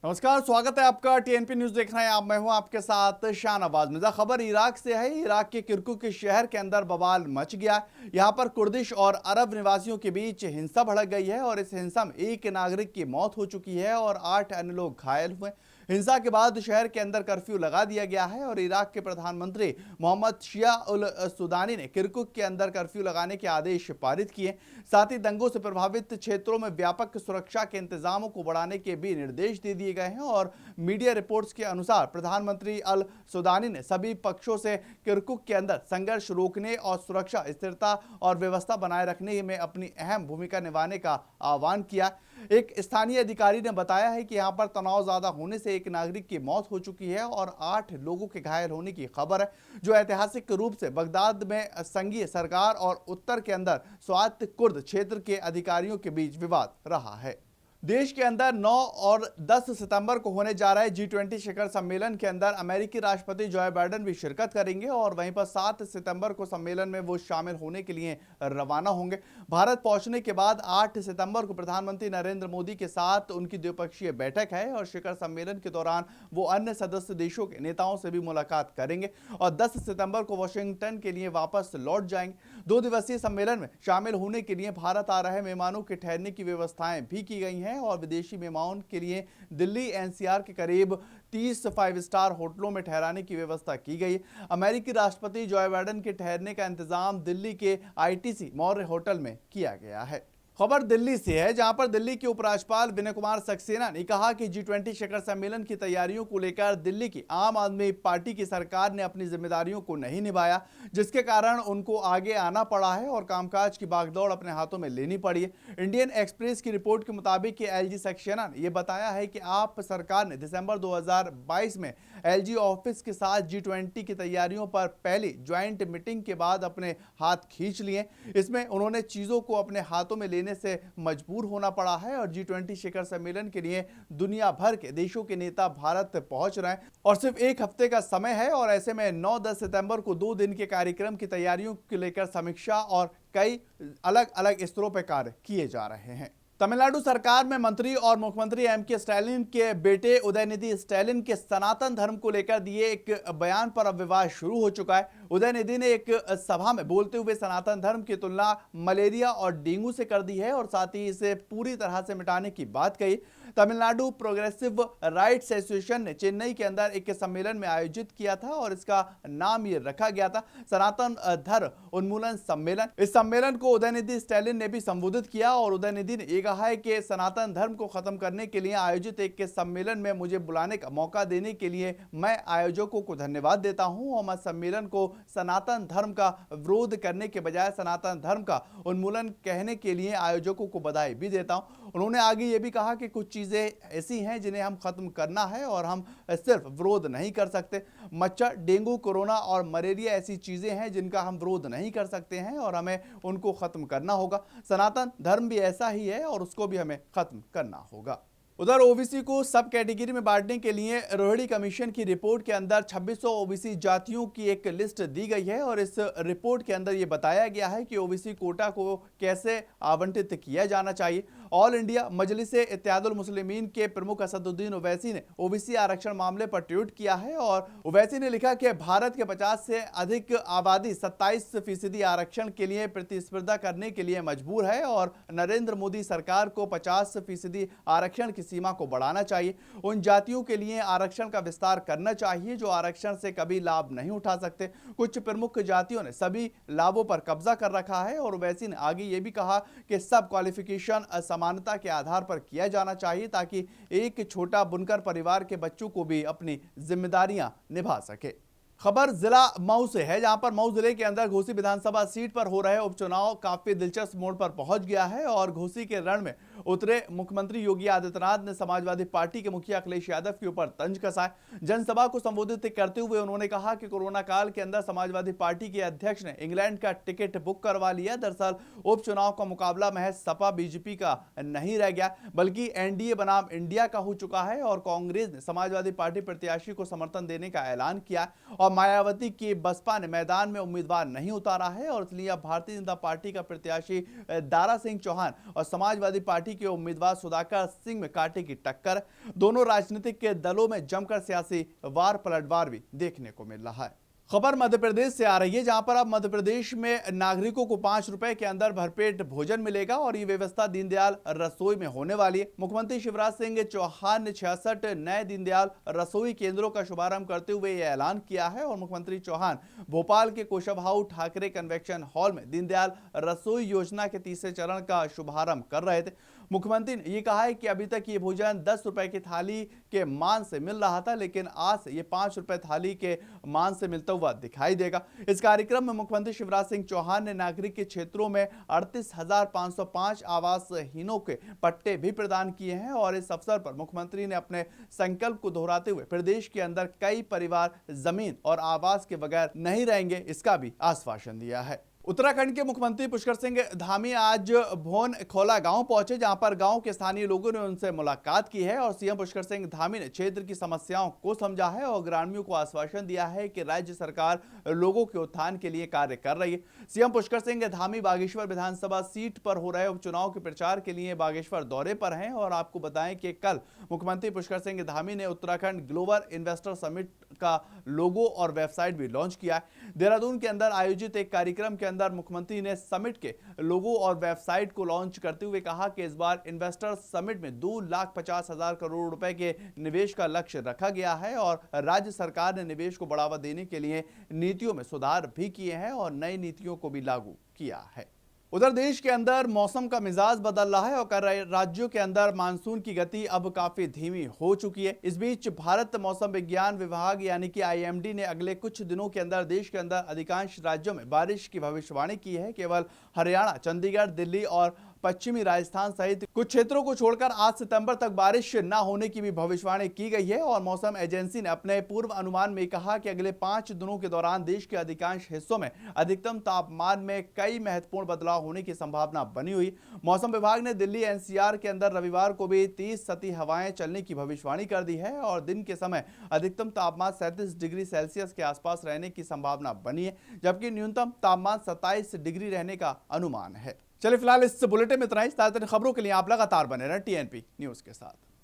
नमस्कार, स्वागत है आपका। टीएनपी न्यूज देख रहे हैं आप। मैं हूं आपके साथ शाहनवाज मिर्जा। खबर इराक से है। इराक के किरकुक के शहर के अंदर बवाल मच गया। यहां पर कुर्दिश और अरब निवासियों के बीच हिंसा भड़क गई है और इस हिंसा में एक नागरिक की मौत हो चुकी है और 8 अन्य लोग घायल हुए। हिंसा के बाद शहर के अंदर कर्फ्यू लगा दिया गया है और इराक के प्रधानमंत्री मोहम्मद शिया उल सुदानी ने किरकुक के अंदर कर्फ्यू लगाने के आदेश पारित किए। साथ ही दंगों से प्रभावित क्षेत्रों में व्यापक सुरक्षा के इंतजामों को बढ़ाने के भी निर्देश दे दिए गए हैं और मीडिया रिपोर्ट्स के अनुसार प्रधानमंत्री अल सुदानी ने सभी पक्षों से किरकुक के अंदर संघर्ष रोकने और सुरक्षा, स्थिरता और व्यवस्था बनाए रखने में अपनी अहम भूमिका निभाने का आह्वान किया। एक स्थानीय अधिकारी ने बताया है कि यहां पर तनाव ज्यादा होने से एक नागरिक की मौत हो चुकी है और 8 लोगों के घायल होने की खबर है, जो ऐतिहासिक रूप से बगदाद में संघीय सरकार और उत्तर के अंदर स्वायत्त कुर्द क्षेत्र के अधिकारियों के बीच विवाद रहा है। देश के अंदर 9 और 10 सितंबर को होने जा रहे G20 शिखर सम्मेलन के अंदर अमेरिकी राष्ट्रपति जो बाइडेन भी शिरकत करेंगे और वहीं पर 7 सितंबर को सम्मेलन में वो शामिल होने के लिए रवाना होंगे। भारत पहुंचने के बाद 8 सितंबर को प्रधानमंत्री नरेंद्र मोदी के साथ उनकी द्विपक्षीय बैठक है और शिखर सम्मेलन के दौरान वो अन्य सदस्य देशों के नेताओं से भी मुलाकात करेंगे और 10 सितंबर को वाशिंगटन के लिए वापस लौट जाएंगे। 2 दिवसीय सम्मेलन में शामिल होने के लिए भारत आ रहे मेहमानों के ठहरने की व्यवस्थाएं भी की गई हैं और विदेशी मेहमानों के लिए दिल्ली एनसीआर के करीब 30 5 स्टार होटलों में ठहराने की व्यवस्था की गई। अमेरिकी राष्ट्रपति जो बाइडेन के ठहरने का इंतजाम दिल्ली के आईटीसी मौर्य होटल में किया गया है। खबर दिल्ली से है, जहां पर दिल्ली के उपराज्यपाल विनय कुमार सक्सेना ने कहा कि G20 शिखर सम्मेलन की तैयारियों को लेकर दिल्ली की आम आदमी पार्टी की सरकार ने अपनी जिम्मेदारियों को नहीं निभाया, जिसके कारण उनको आगे आना पड़ा है और कामकाज की भागदौड़ अपने हाथों में लेनी पड़ी है। इंडियन एक्सप्रेस की रिपोर्ट के मुताबिक एलजी सक्सेना ने यह बताया है कि आप सरकार ने दिसंबर 2022 में एलजी ऑफिस के साथ G20 की तैयारियों पर पहली ज्वाइंट मीटिंग के बाद अपने हाथ खींच लिए। इसमें उन्होंने चीजों को अपने हाथों में लेने से मजबूर होना पड़ा है और G20 शिखर सम्मेलन के लिए दुनिया भर के देशों के नेता भारत पहुंच रहे हैं और सिर्फ एक हफ्ते का समय है और ऐसे में 9-10 सितंबर को 2 दिन के कार्यक्रम की तैयारियों को लेकर समीक्षा और कई अलग अलग स्तरों पर कार्य किए जा रहे हैं। तमिलनाडु सरकार में मंत्री और मुख्यमंत्री एमके स्टैलिन के बेटे उदयनिधि स्टैलिन के सनातन धर्म को लेकर दिए एक बयान पर अब विवाद शुरू हो चुका है। उदयनिधि ने एक सभा में बोलते हुए सनातन धर्म की तुलना मलेरिया और डेंगू से कर दी है और साथ ही इसे पूरी तरह से मिटाने की बात कही। तमिलनाडु प्रोग्रेसिव राइट्स एसोसिएशन ने चेन्नई के अंदर एक सम्मेलन में आयोजित किया था और इसका नाम ये रखा गया था सनातन धर्म उन्मूलन सम्मेलन। इस सम्मेलन को उदयनिधि स्टैलिन ने भी संबोधित किया और उदयनिधि ने कहा है कि सनातन धर्म को खत्म करने के लिए आयोजित एक सम्मेलन में मुझे बुलाने का मौका देने के लिए मैं आयोजकों को धन्यवाद देता हूं और मैं सम्मेलन को सनातन धर्म का विरोध करने के बजाय सनातन धर्म का उन्मूलन कहने के लिए आयोजकों को बधाई भी देता हूं। उन्होंने आगे ये भी कहा कि कुछ चीजें ऐसी हैं जिन्हें हम खत्म करना है और हम सिर्फ विरोध नहीं कर सकते। मच्छर, डेंगू, कोरोना और मलेरिया ऐसी चीजें हैं जिनका हम विरोध नहीं कर सकते हैं और हमें उनको खत्म करना होगा। सनातन धर्म भी ऐसा ही है और उसको भी हमें खत्म करना होगा। उधर ओबीसी को सब कैटेगरी में बांटने के लिए रोहिणी कमीशन की रिपोर्ट के अंदर 2600 ओबीसी जातियों की एक लिस्ट दी गई है और इस रिपोर्ट के अंदर यह बताया गया है कि ओबीसी कोटा को कैसे आवंटित किया जाना चाहिए। ऑल इंडिया मजलिस इत्तेहादुल मुस्लिमीन के प्रमुख असदुद्दीन ओवैसी ने ओबीसी आरक्षण मामले पर ट्वीट किया है और ओवैसी ने लिखा कि भारत के 50 से अधिक आबादी 27% आरक्षण के लिए प्रतिस्पर्धा करने के लिए मजबूर है और नरेंद्र मोदी सरकार को 50% आरक्षण की सीमा को बढ़ाना चाहिए। उन जातियों के लिए आरक्षण का विस्तार करना चाहिए जो आरक्षण से कभी लाभ नहीं उठा सकते। कुछ प्रमुख जातियों ने सभी लाभों पर कब्जा कर रखा है और ओवैसी ने आगे ये भी कहा कि सब क्वालिफिकेशन असमानता के आधार पर किया जाना चाहिए ताकि एक छोटा बुनकर परिवार के बच्चों को भी अपनी जिम्मेदारियां निभा सके। खबर जिला मऊ से है, जहां पर मऊ जिले के अंदर घोसी विधानसभा सीट पर हो रहे उपचुनाव काफी दिलचस्प मोड़ पर पहुंच गया है और घोसी के रण में उतरे मुख्यमंत्री योगी आदित्यनाथ ने समाजवादी पार्टी के मुखिया अखिलेश यादव के ऊपर तंज कसा है। जनसभा को संबोधित करते हुए उन्होंने कहा कि कोरोना काल के अंदर समाजवादी पार्टी के अध्यक्ष ने इंग्लैंड का टिकट बुक करवा लिया। दरअसल उपचुनाव का मुकाबला महज सपा बीजेपी का नहीं रह गया बल्कि एनडीए बनाम इंडिया का हो चुका है और कांग्रेस ने समाजवादी पार्टी प्रत्याशी को समर्थन देने का ऐलान किया और और मायावती की बसपा ने मैदान में उम्मीदवार नहीं उतारा है और इसलिए अब भारतीय जनता पार्टी का प्रत्याशी दारा सिंह चौहान और समाजवादी पार्टी के उम्मीदवार सुधाकर सिंह में कांटे की टक्कर। दोनों राजनीतिक दलों में जमकर सियासी वार पलटवार भी देखने को मिल रहा है। खबर मध्य प्रदेश से आ रही है, जहां पर अब मध्य प्रदेश में नागरिकों को 5 रुपए के अंदर भरपेट भोजन मिलेगा और ये व्यवस्था दीनदयाल रसोई में होने वाली है। मुख्यमंत्री शिवराज सिंह चौहान ने 66 नए दीनदयाल रसोई केंद्रों का शुभारंभ करते हुए यह ऐलान किया है और मुख्यमंत्री चौहान भोपाल के कुशाभाऊ ठाकरे कन्वेंशन हॉल में दीनदयाल रसोई योजना के तीसरे चरण का शुभारंभ कर रहे थे। मुख्यमंत्री ने यह कहा है कि अभी तक ये भोजन 10 रुपए की थाली के मान से मिल रहा था, लेकिन आज से ये 5 रुपए थाली के मान से मिलता हुआ दिखाई देगा। इस कार्यक्रम में मुख्यमंत्री शिवराज सिंह चौहान ने नागरिक के क्षेत्रों में 38,505 आवासहीनों के पट्टे भी प्रदान किए हैं और इस अवसर पर मुख्यमंत्री ने अपने संकल्प को दोहराते हुए प्रदेश के अंदर कई परिवार जमीन और आवास के बगैर नहीं रहेंगे, इसका भी आश्वासन दिया है। उत्तराखंड के मुख्यमंत्री पुष्कर सिंह धामी आज भोन खोला गांव पहुंचे, जहां पर गांव के स्थानीय लोगों ने उनसे मुलाकात की है और सीएम पुष्कर सिंह धामी ने क्षेत्र की समस्याओं को समझा है और ग्रामीणों को आश्वासन दिया है कि राज्य सरकार लोगों के उत्थान के लिए कार्य कर रही है। सीएम पुष्कर सिंह धामी बागेश्वर विधानसभा सीट पर हो रहे उपचुनाव के प्रचार के लिए बागेश्वर दौरे पर हैं और आपको बताएं कि कल मुख्यमंत्री पुष्कर सिंह धामी ने उत्तराखंड ग्लोबल इन्वेस्टर समिट का लोगो और वेबसाइट भी लॉन्च किया है। देहरादून के अंदर आयोजित एक कार्यक्रम के अंदर मुख्यमंत्री ने समिट के लोगो और वेबसाइट को लॉन्च करते हुए कहा कि इस बार इन्वेस्टर समिट में 2,50,000 करोड़ रुपए के निवेश का लक्ष्य रखा गया है और राज्य सरकार ने निवेश को बढ़ावा देने के लिए नीतियों में सुधार भी किए हैं और नई नीतियों को भी लागू किया है। उधर देश के अंदर मौसम का मिजाज बदल रहा है और कई राज्यों के अंदर मानसून की गति अब काफी धीमी हो चुकी है। इस बीच भारत मौसम विज्ञान विभाग यानी कि IMD ने अगले कुछ दिनों के अंदर देश के अंदर अधिकांश राज्यों में बारिश की भविष्यवाणी की है। केवल हरियाणा, चंडीगढ़, दिल्ली और पश्चिमी राजस्थान सहित कुछ क्षेत्रों को छोड़कर 8 सितंबर तक बारिश न होने की भी भविष्यवाणी की गई है और मौसम एजेंसी ने अपने पूर्व अनुमान में कहा कि अगले 5 दिनों के दौरान देश के अधिकांश हिस्सों में अधिकतम तापमान में कई महत्वपूर्ण बदलाव होने की संभावना बनी हुई। मौसम विभाग ने दिल्ली NCR के अंदर रविवार को भी 30 सती हवाएं चलने की भविष्यवाणी कर दी है और दिन के समय अधिकतम तापमान 37 डिग्री सेल्सियस के आसपास रहने की संभावना बनी है, जबकि न्यूनतम तापमान 27 डिग्री रहने का अनुमान है। चलिए फिलहाल इस बुलेटिन में इतना ही। ताज़ा खबरों के लिए आप लगातार बने रहें TNP न्यूज के साथ।